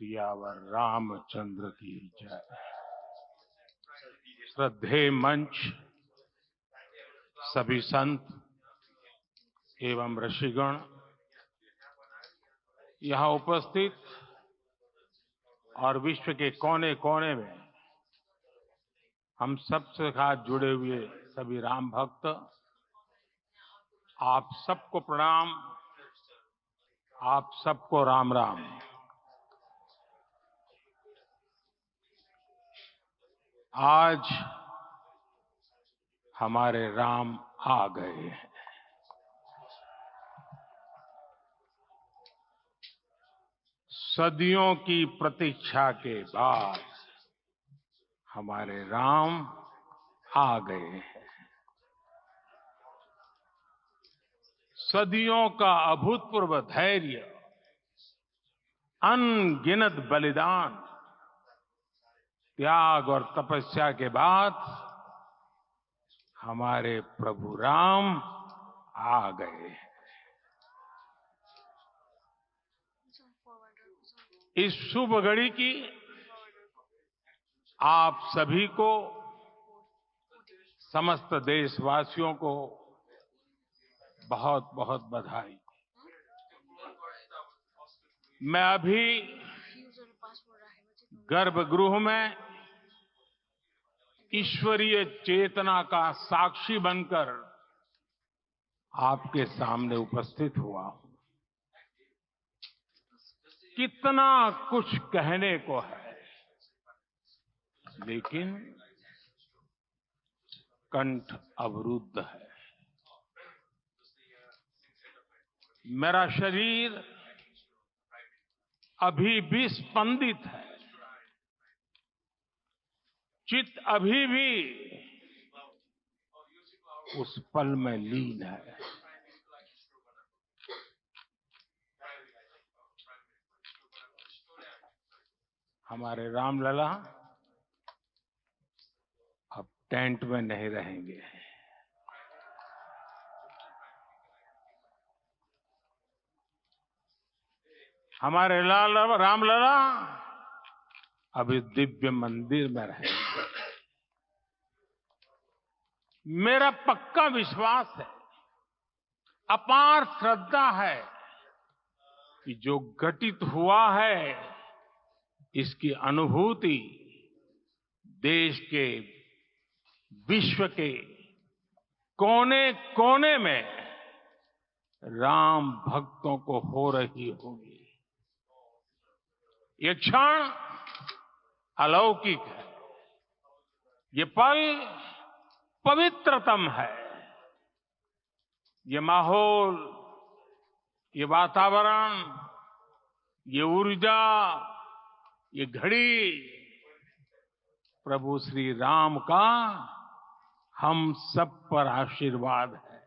सियावर रामचंद्र की जय। श्रद्धेय मंच, सभी संत एवं ऋषिगण, यहाँ उपस्थित और विश्व के कोने कोने में हम सबसे साथ जुड़े हुए सभी राम भक्त, आप सबको प्रणाम, आप सबको राम राम। आज हमारे राम आ गए हैं। सदियों की प्रतीक्षा के बाद हमारे राम आ गए हैं। सदियों का अभूतपूर्व धैर्य, अनगिनत बलिदान, त्याग और तपस्या के बाद हमारे प्रभु राम आ गए हैं। इस शुभ घड़ी की आप सभी को, समस्त देशवासियों को बहुत बहुत बधाई। मैं अभी गर्भगृह में ईश्वरीय चेतना का साक्षी बनकर आपके सामने उपस्थित हुआ हूं। कितना कुछ कहने को है, लेकिन कंठ अवरुद्ध है। मेरा शरीर अभी भी स्पंदित है, चित्त अभी भी उस पल में लीन है। हमारे रामलला अब टेंट में नहीं रहेंगे। हमारे रामलला अभी दिव्य मंदिर में रहेंगे। मेरा पक्का विश्वास है, अपार श्रद्धा है कि जो घटित हुआ है, इसकी अनुभूति देश के, विश्व के कोने कोने में राम भक्तों को हो रही होगी। ये क्षण अलौकिक है, ये पल पवित्रतम है। ये माहौल, ये वातावरण, ये ऊर्जा, ये घड़ी प्रभु श्री राम का हम सब पर आशीर्वाद है।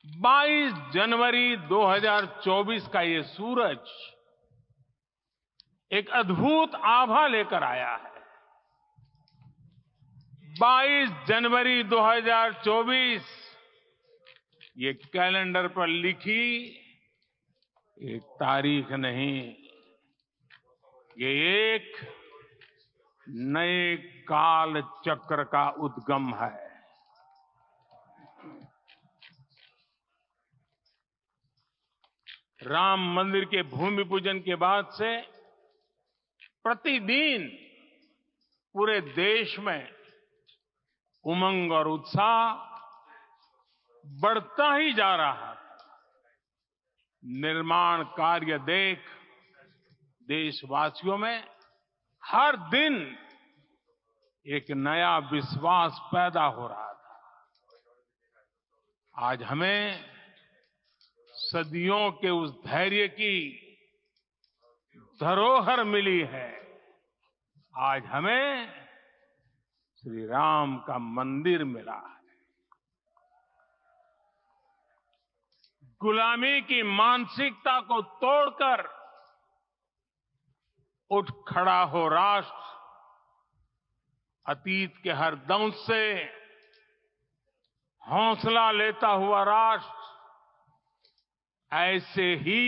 22 जनवरी 2024 का ये सूरज एक अद्भुत आभा लेकर आया है। 22 जनवरी 2024 ये कैलेंडर पर लिखी एक तारीख नहीं, ये एक नए काल चक्र का उद्गम है। राम मंदिर के भूमि पूजन के बाद से प्रतिदिन पूरे देश में उमंग और उत्साह बढ़ता ही जा रहा है। निर्माण कार्य देख देशवासियों में हर दिन एक नया विश्वास पैदा हो रहा था। आज हमें सदियों के उस धैर्य की धरोहर मिली है। आज हमें श्री राम का मंदिर मिला है। गुलामी की मानसिकता को तोड़कर उठ खड़ा हो राष्ट्र। अतीत के हर दंश से हौसला लेता हुआ राष्ट्र ऐसे ही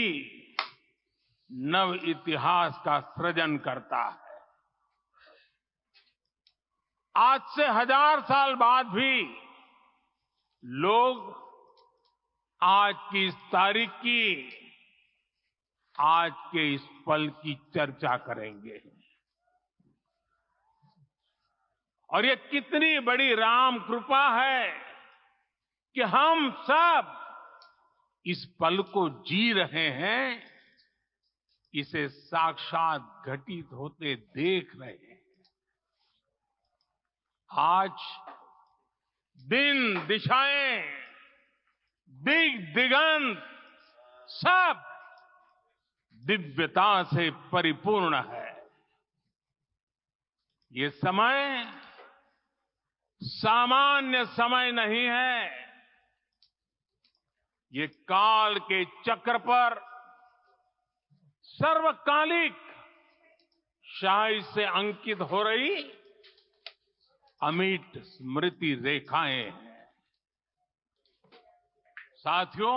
नव इतिहास का सृजन करता है। आज से 1000 साल बाद भी लोग आज की इस तारीख की, आज के इस पल की चर्चा करेंगे। और ये कितनी बड़ी राम कृपा है कि हम सब इस पल को जी रहे हैं, इसे साक्षात घटित होते देख रहे हैं। आज दिन दिशाएं, दिग दिगंत सब दिव्यता से परिपूर्ण है। ये समय सामान्य समय नहीं है। ये काल के चक्र पर सर्वकालिक शाही से अंकित हो रही अमिट स्मृति रेखाएं हैं। साथियों,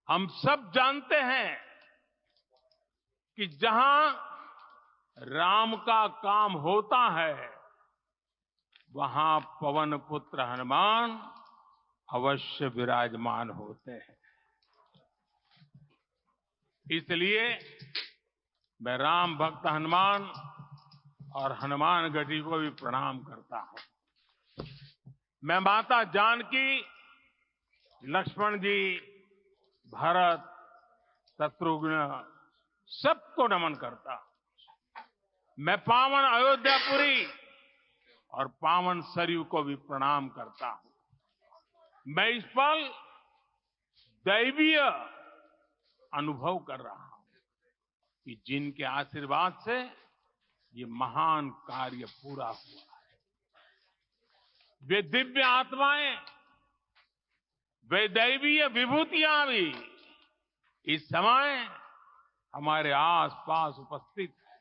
हम सब जानते हैं कि जहां राम का काम होता है, वहां पवन पुत्र हनुमान अवश्य विराजमान होते हैं। इसलिए मैं राम भक्त हनुमान और हनुमान गढ़ी को भी प्रणाम करता हूं। मैं माता जानकी, लक्ष्मण जी, भरत, शत्रुघ्न सबको नमन करता हूं। मैं पावन अयोध्यापुरी और पावन सरयू को भी प्रणाम करता हूं। मैं इस पल दैवीय अनुभव कर रहा हूं कि जिनके आशीर्वाद से ये महान कार्य पूरा हुआ है। वे दिव्य आत्माएं, वे दैवीय विभूतियां भी इस समय हमारे आसपास उपस्थित है।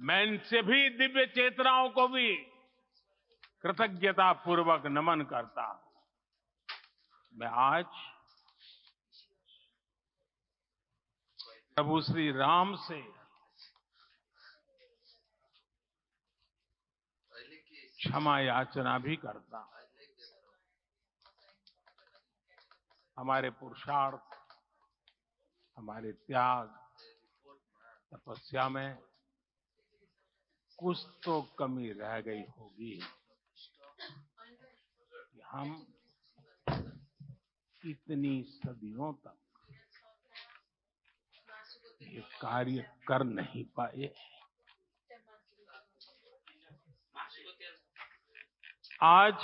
मैं इन सभी दिव्य चेतनाओं को भी कृतज्ञता पूर्वक नमन करता हूं। मैं आज प्रभु श्री राम से क्षमा याचना भी करता हूं। हमारे पुरुषार्थ, हमारे त्याग, तपस्या में कुछ तो कमी रह गई होगी कि हम इतनी सदियों तक ये कार्य कर नहीं पाए। आज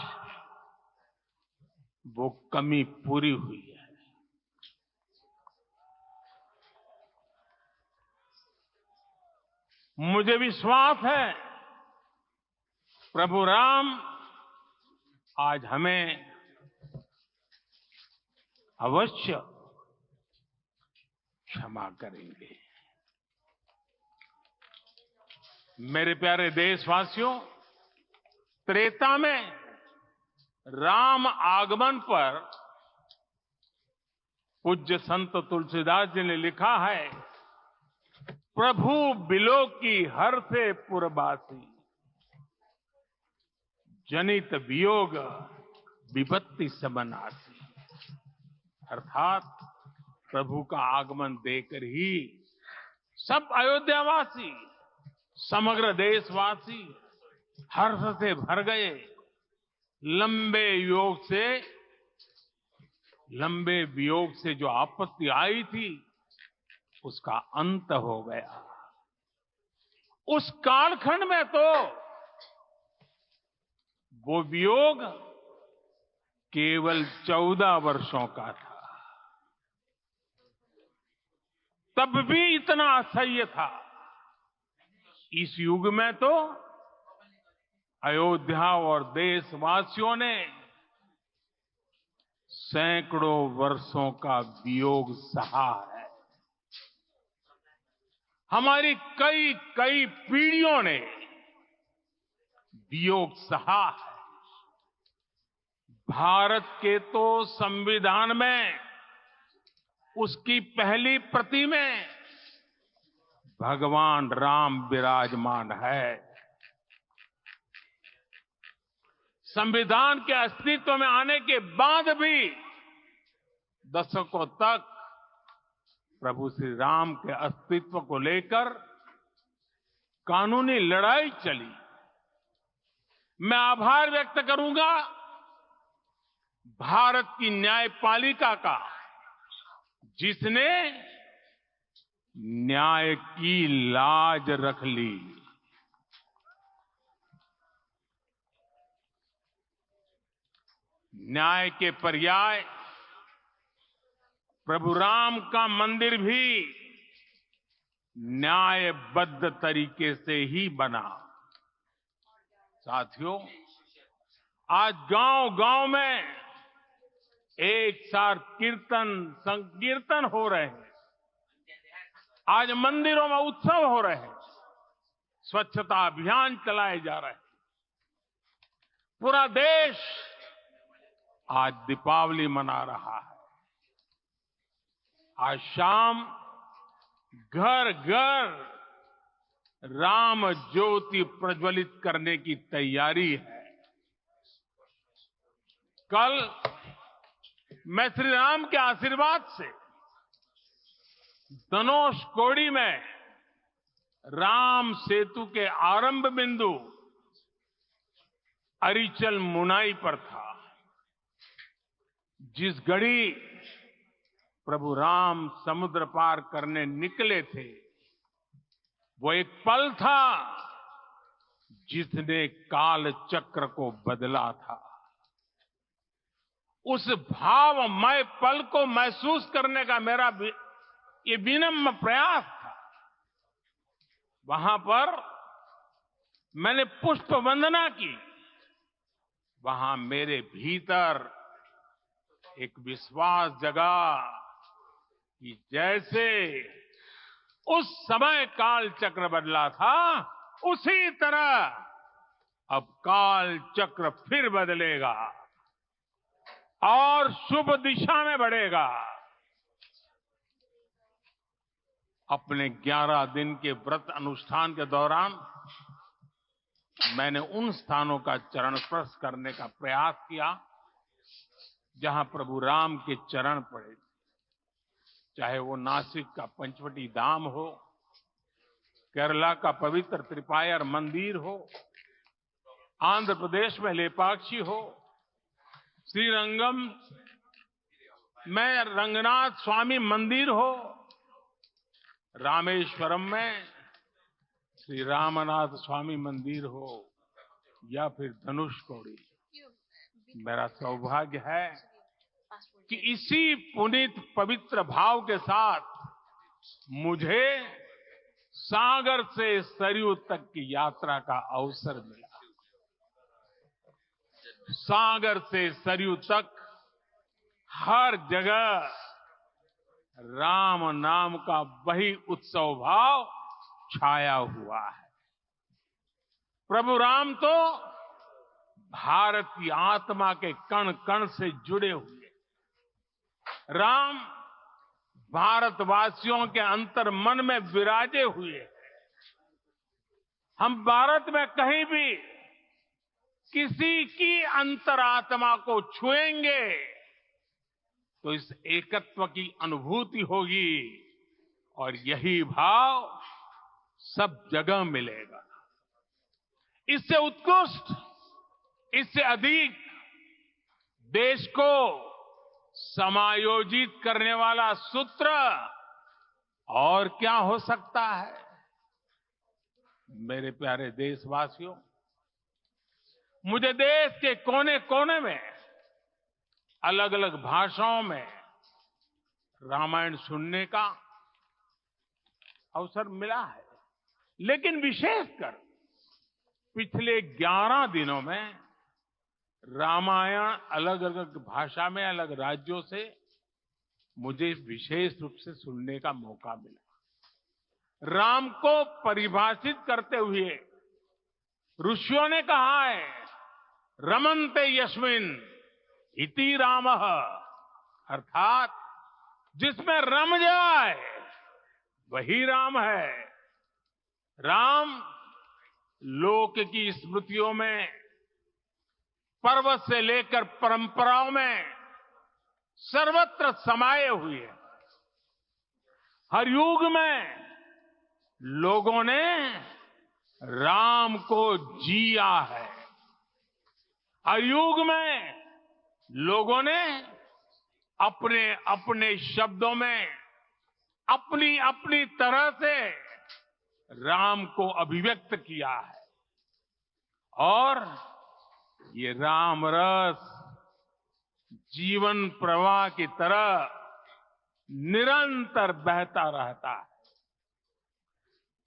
वो कमी पूरी हुई है। मुझे विश्वास है प्रभु राम आज हमें अवश्य क्षमा करेंगे। मेरे प्यारे देशवासियों, त्रेता में राम आगमन पर पूज्य संत तुलसीदास जी ने लिखा है, प्रभु बिलो की हर से पुरबासी, जनित वियोग विपत्ति सबनासी। अर्थात प्रभु का आगमन देकर ही सब अयोध्यावासी, समग्र देशवासी हर्ष से भर गए। लंबे वियोग से जो आपत्ति आई थी, उसका अंत हो गया। उस कालखंड में तो वो वियोग केवल 14 वर्षों का था, तब भी इतना असह्य था। इस युग में तो अयोध्या और देशवासियों ने सैकड़ों वर्षों का वियोग सहा है। हमारी कई कई पीढ़ियों ने वियोग सहा है। भारत के तो संविधान में उसकी पहली प्रति में भगवान राम विराजमान है। संविधान के अस्तित्व में आने के बाद भी दशकों तक प्रभु श्री राम के अस्तित्व को लेकर कानूनी लड़ाई चली। मैं आभार व्यक्त करूंगा भारत की न्यायपालिका का, जिसने न्याय की लाज रख ली। न्याय के पर्याय प्रभु राम का मंदिर भी न्यायबद्ध तरीके से ही बना। साथियों, आज गांव-गांव में एक साथ कीर्तन संकीर्तन हो रहे हैं। आज मंदिरों में उत्सव हो रहे हैं, स्वच्छता अभियान चलाए जा रहे हैं। पूरा देश आज दीपावली मना रहा है। आज शाम घर घर राम ज्योति प्रज्वलित करने की तैयारी है। कल मैं श्री राम के आशीर्वाद से धनुषकोडी में राम सेतु के आरंभ बिंदु अरिचल मुनाई पर था। जिस घड़ी प्रभु राम समुद्र पार करने निकले थे, वो एक पल था जिसने काल चक्र को बदला था। उस भावमय पल को महसूस करने का मेरा ये विनम्र प्रयास था। वहां पर मैंने पुष्प वंदना की। वहां मेरे भीतर एक विश्वास जगा कि जैसे उस समय काल चक्र बदला था, उसी तरह अब काल चक्र फिर बदलेगा और शुभ दिशा में बढ़ेगा। अपने 11 दिन के व्रत अनुष्ठान के दौरान मैंने उन स्थानों का चरण स्पर्श करने का प्रयास किया जहां प्रभु राम के चरण पड़े। चाहे वो नासिक का पंचवटी धाम हो, केरला का पवित्र त्रिपायर मंदिर हो, आंध्र प्रदेश में लेपाक्षी हो, श्रीरंगम में रंगनाथ स्वामी मंदिर हो, रामेश्वरम में श्री रामनाथ स्वामी मंदिर हो, या फिर धनुषकोडी। मेरा सौभाग्य है कि इसी पुनीत पवित्र भाव के साथ मुझे सागर से सरयू तक की यात्रा का अवसर मिला। सागर से सरयू तक हर जगह राम नाम का वही उत्सव भाव छाया हुआ है। प्रभु राम तो भारत की आत्मा के कण कण से जुड़े हुए। राम भारतवासियों के अंतर मन में विराजे हुए हैं। हम भारत में कहीं भी किसी की अंतरात्मा को छुएंगे तो इस एकत्व की अनुभूति होगी, और यही भाव सब जगह मिलेगा। इससे उत्कृष्ट, इससे अधिक देश को समायोजित करने वाला सूत्र और क्या हो सकता है। मेरे प्यारे देशवासियों, मुझे देश के कोने कोने में अलग अलग भाषाओं में रामायण सुनने का अवसर मिला है, लेकिन विशेषकर पिछले 11 दिनों में रामायण अलग अलग भाषा में अलग राज्यों से मुझे विशेष रूप से सुनने का मौका मिला। राम को परिभाषित करते हुए ऋषियों ने कहा है, रमन्ते यस्मिन् इति रामः, अर्थात जिसमें रम जाए वही राम है। राम लोक की स्मृतियों में, पर्व से लेकर परंपराओं में सर्वत्र समाये हुए हैं। हर युग में लोगों ने राम को जिया है। हर युग में लोगों ने अपने अपने शब्दों में अपनी अपनी तरह से राम को अभिव्यक्त किया है। और ये राम रस जीवन प्रवाह की तरह निरंतर बहता रहता है।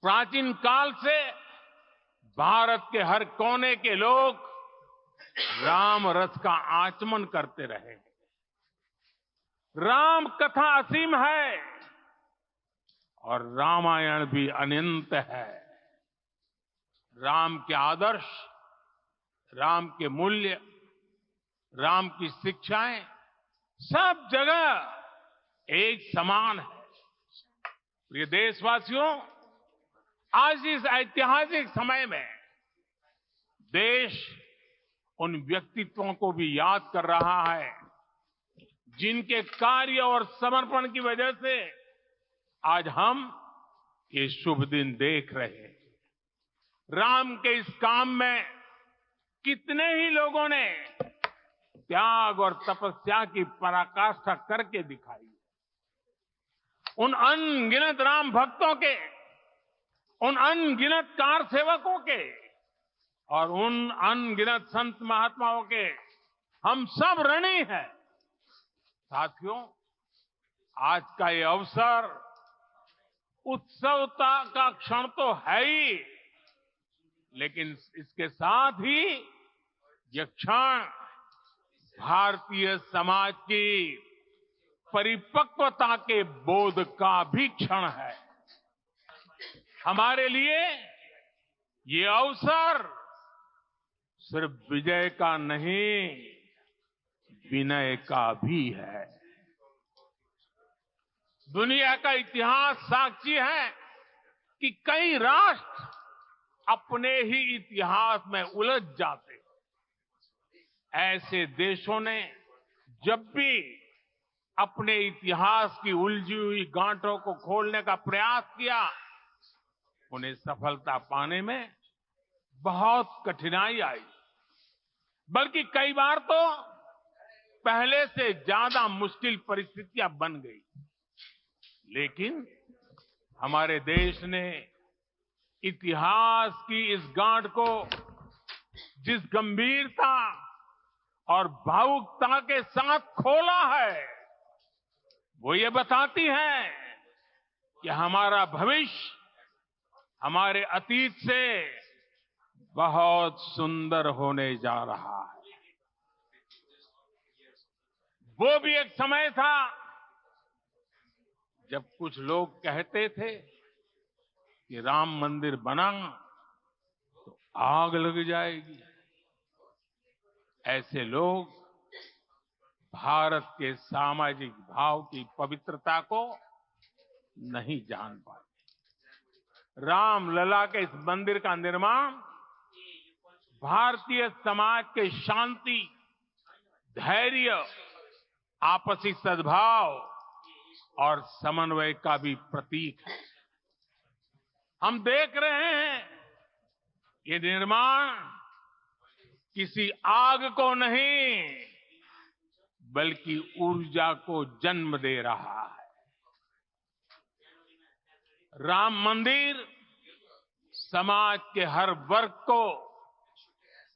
प्राचीन काल से भारत के हर कोने के लोग राम रस का आचमन करते रहे। राम कथा असीम है और रामायण भी अनंत है। राम के आदर्श, राम के मूल्य, राम की शिक्षाएं सब जगह एक समान है। प्रिय देशवासियों, आज इस ऐतिहासिक समय में देश उन व्यक्तित्वों को भी याद कर रहा है जिनके कार्य और समर्पण की वजह से आज हम ये शुभ दिन देख रहे हैं। राम के इस काम में कितने ही लोगों ने त्याग और तपस्या की पराकाष्ठा करके दिखाई। उन अनगिनत राम भक्तों के, उन अनगिनत कार सेवकों के और उन अनगिनत संत महात्माओं के हम सब ऋणी हैं। साथियों, आज का ये अवसर उत्सवता का क्षण तो है ही, लेकिन इसके साथ ही यह क्षण भारतीय समाज की परिपक्वता के बोध का भी क्षण है। हमारे लिए ये अवसर सिर्फ विजय का नहीं, विनय का भी है। दुनिया का इतिहास साक्षी है कि कई राष्ट्र अपने ही इतिहास में उलझ जाते। ऐसे देशों ने जब भी अपने इतिहास की उलझी हुई गांठों को खोलने का प्रयास किया, उन्हें सफलता पाने में बहुत कठिनाई आई, बल्कि कई बार तो पहले से ज्यादा मुश्किल परिस्थितियां बन गई। लेकिन हमारे देश ने इतिहास की इस गांठ को जिस गंभीरता और भावुकता के साथ खोला है, वो ये बताती है कि हमारा भविष्य हमारे अतीत से बहुत सुंदर होने जा रहा है। वो भी एक समय था जब कुछ लोग कहते थे कि राम मंदिर बना तो आग लग जाएगी। ऐसे लोग भारत के सामाजिक भाव की पवित्रता को नहीं जान पाए। रामलला के इस मंदिर का निर्माण भारतीय समाज के शांति, धैर्य, आपसी सद्भाव और समन्वय का भी प्रतीक है। हम देख रहे हैं ये निर्माण किसी आग को नहीं, बल्कि ऊर्जा को जन्म दे रहा है। राम मंदिर समाज के हर वर्ग को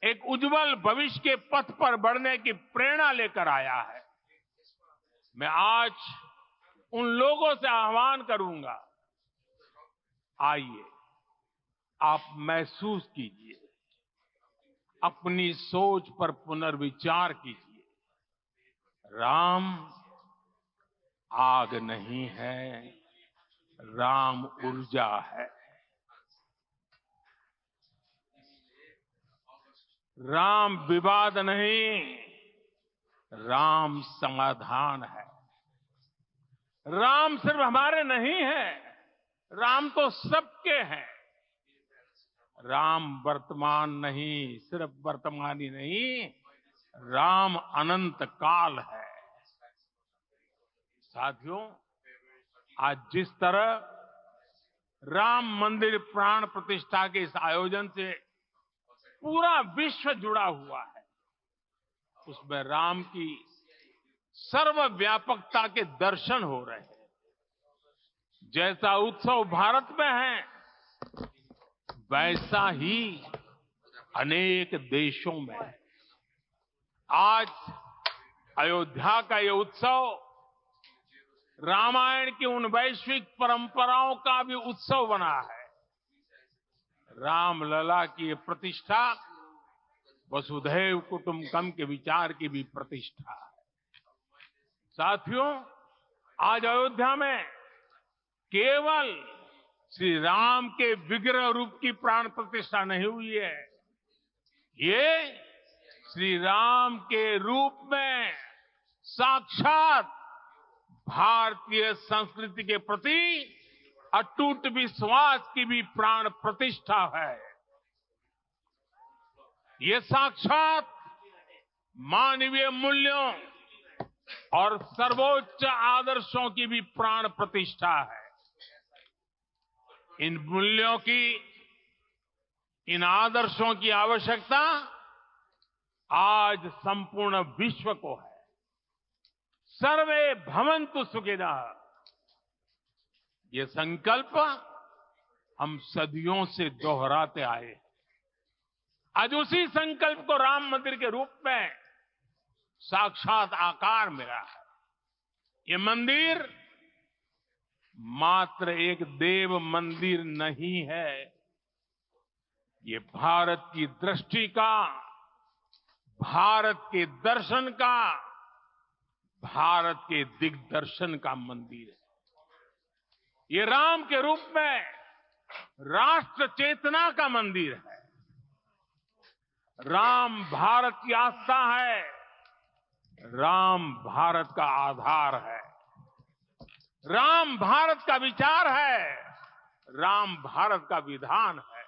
एक उज्जवल भविष्य के पथ पर बढ़ने की प्रेरणा लेकर आया है। मैं आज उन लोगों से आह्वान करूंगा, आइए आप महसूस कीजिए, अपनी सोच पर पुनर्विचार कीजिए। राम आग नहीं है, राम ऊर्जा है। राम विवाद नहीं, राम समाधान है। राम सिर्फ हमारे नहीं है, राम तो सबके हैं। राम वर्तमान नहीं, सिर्फ वर्तमान ही नहीं, राम अनंत काल है। साथियों, आज जिस तरह राम मंदिर प्राण प्रतिष्ठा के इस आयोजन से पूरा विश्व जुड़ा हुआ है, उसमें राम की सर्वव्यापकता के दर्शन हो रहे हैं। जैसा उत्सव भारत में है, वैसा ही अनेक देशों में है। आज अयोध्या का ये उत्सव रामायण की उन वैश्विक परंपराओं का भी उत्सव बना है। रामलला की ये प्रतिष्ठा वसुधैव कुटुंबकम के विचार की भी प्रतिष्ठा है। साथियों, आज अयोध्या में केवल श्री राम के विग्रह रूप की प्राण प्रतिष्ठा नहीं हुई है, ये श्री राम के रूप में साक्षात भारतीय संस्कृति के प्रति अटूट विश्वास की भी प्राण प्रतिष्ठा है। ये साक्षात मानवीय मूल्यों और सर्वोच्च आदर्शों की भी प्राण प्रतिष्ठा है। इन मूल्यों की, इन आदर्शों की आवश्यकता आज संपूर्ण विश्व को है। सर्वे भवन्तु सुखिनः, ये संकल्प हम सदियों से दोहराते आए हैं। आज उसी संकल्प को राम मंदिर के रूप में साक्षात आकार मिला है। ये मंदिर मात्र एक देव मंदिर नहीं है, ये भारत की दृष्टि का, भारत के दर्शन का, भारत के दिग्दर्शन का मंदिर है। ये राम के रूप में राष्ट्र चेतना का मंदिर है। राम भारत की आस्था है, राम भारत का आधार है, राम भारत का विचार है, राम भारत का विधान है,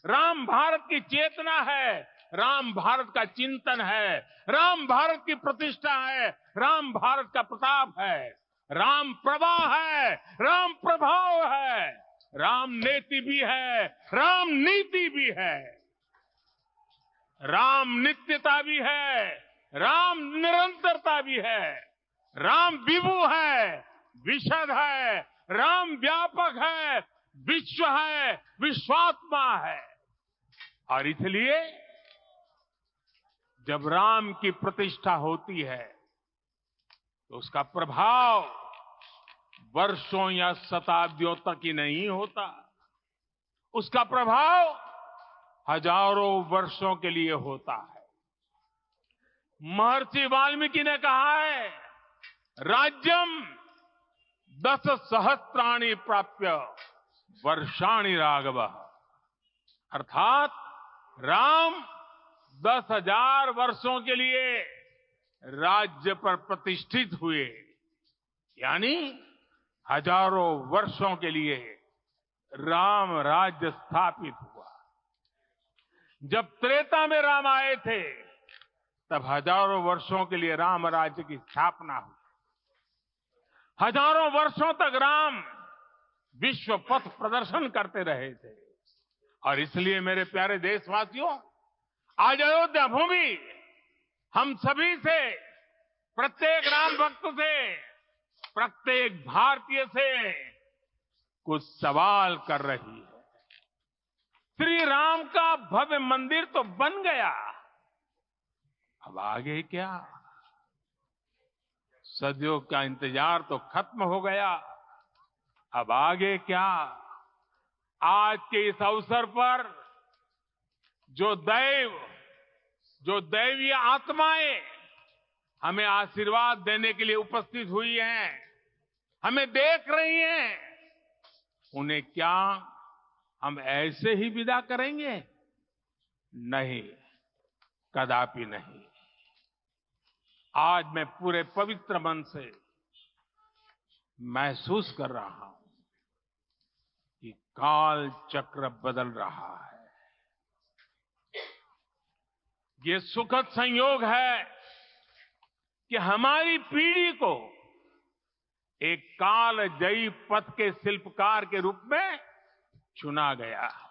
राम भारत की चेतना है, राम भारत का चिंतन है, राम भारत की प्रतिष्ठा है, राम भारत का प्रताप है, राम प्रवाह है, राम प्रभाव है, राम नेति भी है, राम नीति भी है, राम नित्यता भी है, राम निरंतरता भी है, राम विभु है, विशद है, राम व्यापक है, विश्व है, विश्वात्मा है। और इसलिए जब राम की प्रतिष्ठा होती है तो उसका प्रभाव वर्षों या शताब्दियों तक ही नहीं होता, उसका प्रभाव हजारों वर्षों के लिए होता है। महर्षि वाल्मीकि ने कहा है, राज्यम 10 सहस्त्राणि प्राप्य वर्षाणि राघव, अर्थात राम 10,000 वर्षों के लिए राज्य पर प्रतिष्ठित हुए, यानी हजारों वर्षों के लिए राम राज्य स्थापित हुआ। जब त्रेता में राम आए थे, तब हजारों वर्षों के लिए राम राज्य की स्थापना हुई। हजारों वर्षों तक राम विश्व पथ प्रदर्शन करते रहे थे। और इसलिए मेरे प्यारे देशवासियों, आज अयोध्या भूमि हम सभी से, प्रत्येक राम भक्त से, प्रत्येक भारतीय से कुछ सवाल कर रही है। श्री राम का भव्य मंदिर तो बन गया, अब आगे क्या? सदियों का इंतजार तो खत्म हो गया, अब आगे क्या? आज के इस अवसर पर जो दैवीय आत्माएं हमें आशीर्वाद देने के लिए उपस्थित हुई हैं, हमें देख रही हैं, उन्हें क्या हम ऐसे ही विदा करेंगे? नहीं, कदापि नहीं। आज मैं पूरे पवित्र मन से महसूस कर रहा हूं कि काल चक्र बदल रहा है। ये सुखद संयोग है कि हमारी पीढ़ी को एक कालजयी पथ के शिल्पकार के रूप में चुना गया है।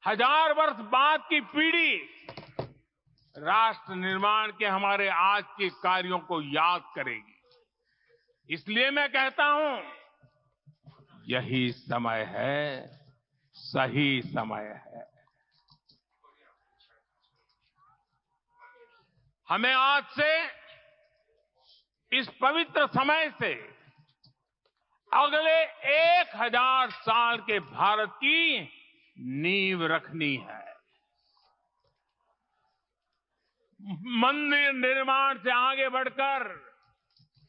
1000 वर्ष बाद की पीढ़ी राष्ट्र निर्माण के हमारे आज के कार्यों को याद करेगी। इसलिए मैं कहता हूं, यही समय है, सही समय है। हमें आज से, इस पवित्र समय से अगले 1000 साल के भारत की नींव रखनी है। मंदिर निर्माण से आगे बढ़कर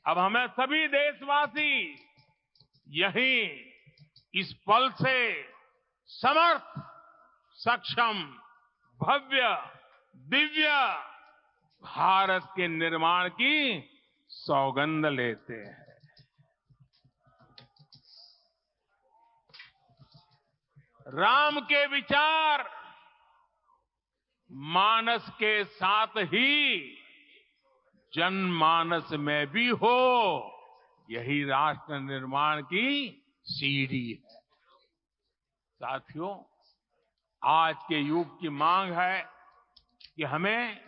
अब हमें सभी देशवासी यहीं इस पल से समर्थ, सक्षम, भव्य, दिव्य भारत के निर्माण की सौगंध लेते हैं। राम के विचार मानस के साथ ही जनमानस में भी हो, यही राष्ट्र निर्माण की सीढ़ी है। साथियों, आज के युग की मांग है कि हमें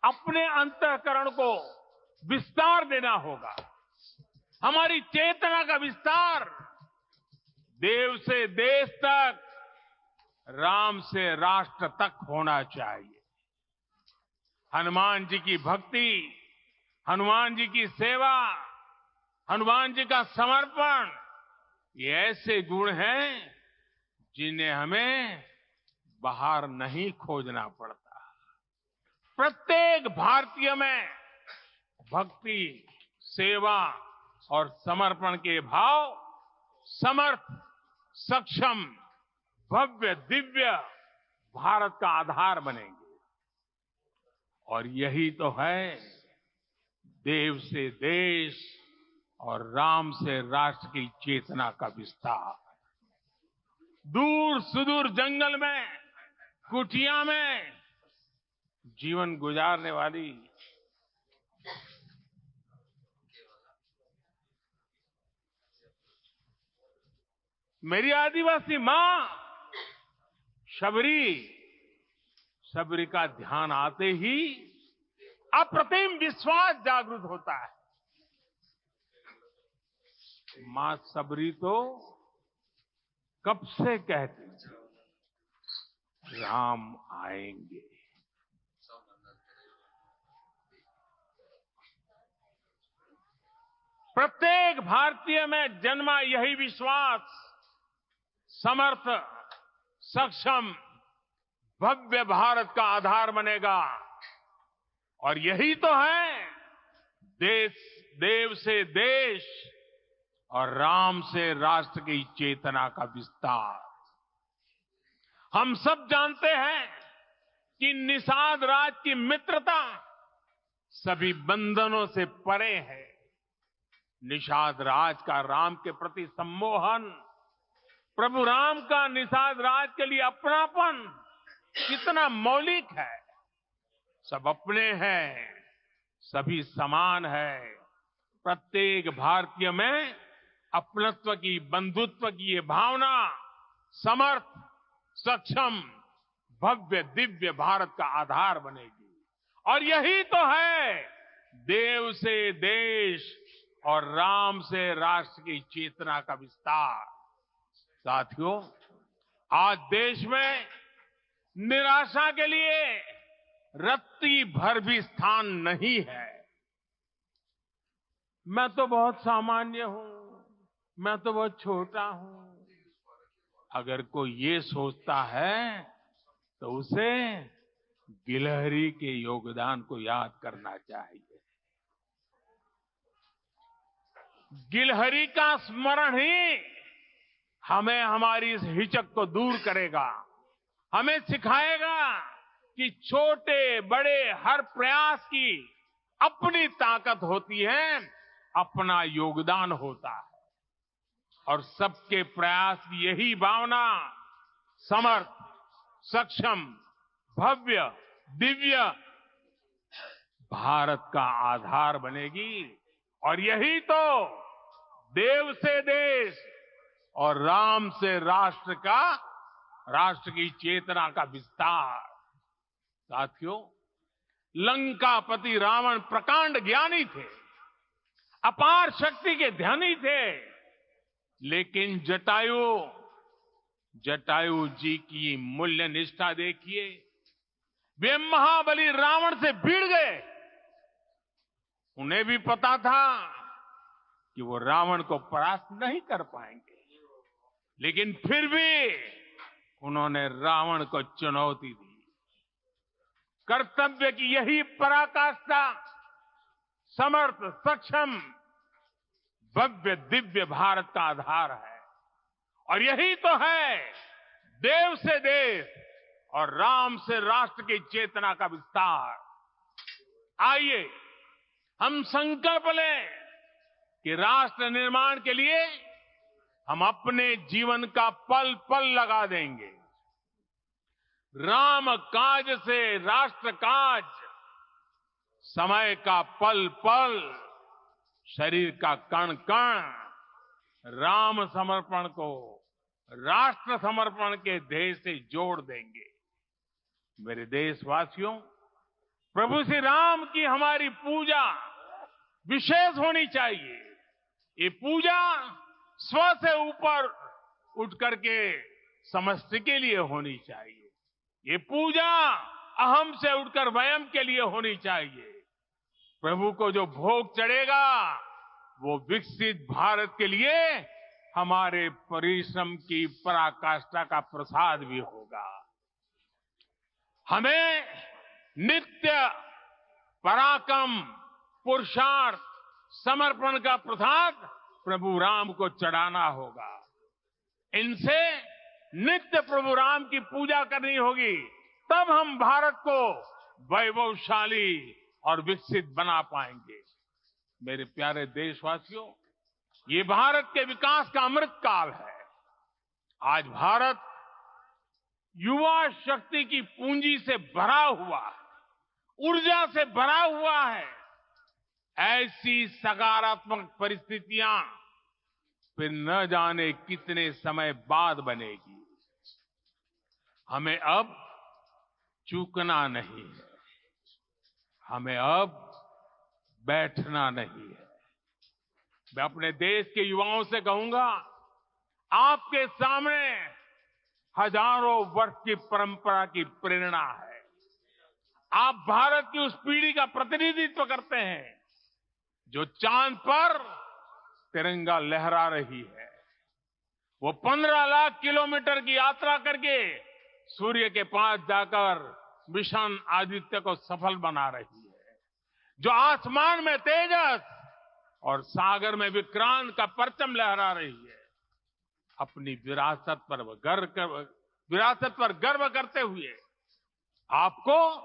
अपने अंतःकरण को विस्तार देना होगा। हमारी चेतना का विस्तार देव से देश तक, राम से राष्ट्र तक होना चाहिए। हनुमान जी की भक्ति, हनुमान जी की सेवा, हनुमान जी का समर्पण, ये ऐसे गुण हैं जिन्हें हमें बाहर नहीं खोजना पड़ता। प्रत्येक भारतीय में भक्ति, सेवा और समर्पण के भाव समर्थ, सक्षम, भव्य, दिव्य भारत का आधार बनेंगे। और यही तो है देव से देश और राम से राष्ट्र की चेतना का विस्तार। दूर सुदूर जंगल में, कुटिया में जीवन गुजारने वाली मेरी आदिवासी मां शबरी का ध्यान आते ही अप्रतिम विश्वास जागृत होता है। मां शबरी तो कब से कहती थी, राम आएंगे। प्रत्येक भारतीय में जन्मा यही विश्वास समर्थ, सक्षम, भव्य भारत का आधार बनेगा। और यही तो है देव से देश और राम से राष्ट्र की चेतना का विस्तार। हम सब जानते हैं कि निषाद राज की मित्रता सभी बंधनों से परे है। निषाद राज का राम के प्रति सम्मोहन, प्रभु राम का निषाद राज के लिए अपनापन कितना मौलिक है। सब अपने हैं, सभी समान है। प्रत्येक भारतीय में अपनत्व की, बंधुत्व की ये भावना समर्थ, सक्षम, भव्य, दिव्य भारत का आधार बनेगी। और यही तो है देव से देश और राम से राष्ट्र की चेतना का विस्तार। साथियों, आज देश में निराशा के लिए रत्ती भर भी स्थान नहीं है। मैं तो बहुत सामान्य हूं, मैं तो बहुत छोटा हूं, अगर कोई ये सोचता है तो उसे गिलहरी के योगदान को याद करना चाहिए। गिलहरी का स्मरण ही हमें हमारी इस हिचक को दूर करेगा, हमें सिखाएगा कि छोटे बड़े हर प्रयास की अपनी ताकत होती है अपना योगदान होता है और सबके प्रयास की यही भावना समर्थ, सक्षम, भव्य, दिव्य भारत का आधार बनेगी। और यही तो देव से देश और राम से राष्ट्र की चेतना का विस्तार। साथियों, लंकापति रावण प्रकांड ज्ञानी थे, अपार शक्ति के धनी थे, लेकिन जटायु जी की मूल्य निष्ठा देखिए। वे महाबली रावण से भिड़ गए। उन्हें भी पता था कि वो रावण को परास्त नहीं कर पाएंगे, लेकिन फिर भी उन्होंने रावण को चुनौती दी। कर्तव्य की यही पराकाष्ठा समर्थ, सक्षम, भव्य, दिव्य भारत का आधार है। और यही तो है देव से देश और राम से राष्ट्र की चेतना का विस्तार। आइए हम संकल्प लें कि राष्ट्र निर्माण के लिए हम अपने जीवन का पल पल लगा देंगे। राम काज से राष्ट्र काज, समय का पल पल, शरीर का कण कण राम समर्पण को राष्ट्र समर्पण के ध्येय से जोड़ देंगे। मेरे देशवासियों, प्रभु श्री राम की हमारी पूजा विशेष होनी चाहिए। ये पूजा स्व से ऊपर उठ करके समष्टि के लिए होनी चाहिए। ये पूजा अहम से उठकर वयम के लिए होनी चाहिए। प्रभु को जो भोग चढ़ेगा वो विकसित भारत के लिए हमारे परिश्रम की पराकाष्ठा का प्रसाद भी होगा। हमें नित्य पराक्रम, पुरुषार्थ, समर्पण का प्रसाद प्रभु राम को चढ़ाना होगा। इनसे नित्य प्रभु राम की पूजा करनी होगी, तब हम भारत को वैभवशाली और विकसित बना पाएंगे। मेरे प्यारे देशवासियों, ये भारत के विकास का अमृत काल है। आज भारत युवा शक्ति की पूंजी से भरा हुआ है, ऊर्जा से भरा हुआ है। ऐसी सकारात्मक परिस्थितियां फिर न जाने कितने समय बाद बनेगी। हमें अब चूकना नहीं है, हमें अब बैठना नहीं है। मैं अपने देश के युवाओं से कहूंगा, आपके सामने हजारों वर्ष की परंपरा की प्रेरणा है। आप भारत की उस पीढ़ी का प्रतिनिधित्व करते हैं जो चांद पर तिरंगा लहरा रही है। वो 15 लाख किलोमीटर की यात्रा करके सूर्य के पास जाकर मिशन आदित्य को सफल बना रही है। जो आसमान में तेजस और सागर में विक्रांत का परचम लहरा रही है। अपनी विरासत पर गर्व करते हुए आपको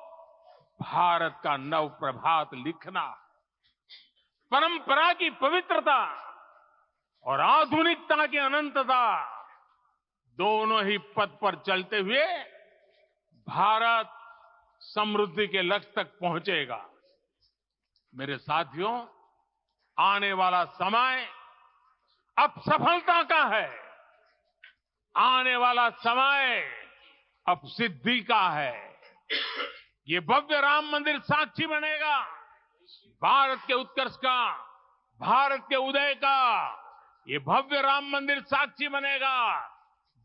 भारत का नव प्रभात लिखना है। परंपरा की पवित्रता और आधुनिकता की अनंतता, दोनों ही पथ पर चलते हुए भारत समृद्धि के लक्ष्य तक पहुंचेगा। मेरे साथियों, आने वाला समय अब सफलता का है। आने वाला समय अब सिद्धि का है। ये भव्य राम मंदिर साक्षी बनेगा भारत के उत्कर्ष का, भारत के उदय का। ये भव्य राम मंदिर साक्षी बनेगा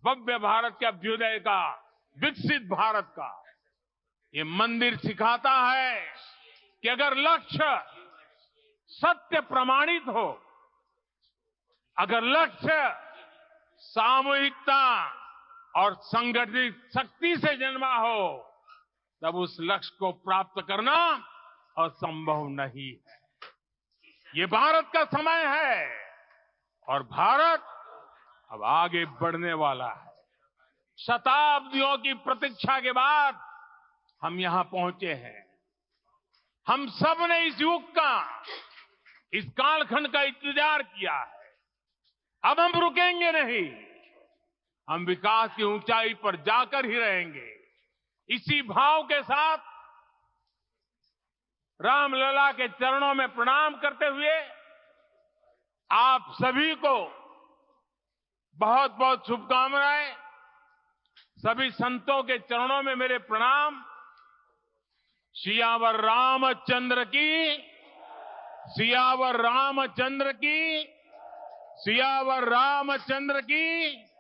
भव्य भारत के अभ्युदय का, विकसित भारत का। ये मंदिर सिखाता है कि अगर लक्ष्य सत्य प्रमाणित हो, अगर लक्ष्य सामूहिकता और संगठित शक्ति से जन्मा हो, तब उस लक्ष्य को प्राप्त करना असंभव नहीं है। ये भारत का समय है और भारत अब आगे बढ़ने वाला है। शताब्दियों की प्रतीक्षा के बाद हम यहां पहुंचे हैं। हम सब ने इस युग का इस कालखंड का इंतजार किया है। अब हम रुकेंगे नहीं, हम विकास की ऊंचाई पर जाकर ही रहेंगे। इसी भाव के साथ रामलला के चरणों में प्रणाम करते हुए आप सभी को बहुत बहुत शुभकामनाएं। सभी संतों के चरणों में मेरे प्रणाम। सियावर रामचंद्र की, सियावर रामचंद्र की, सियावर रामचंद्र की।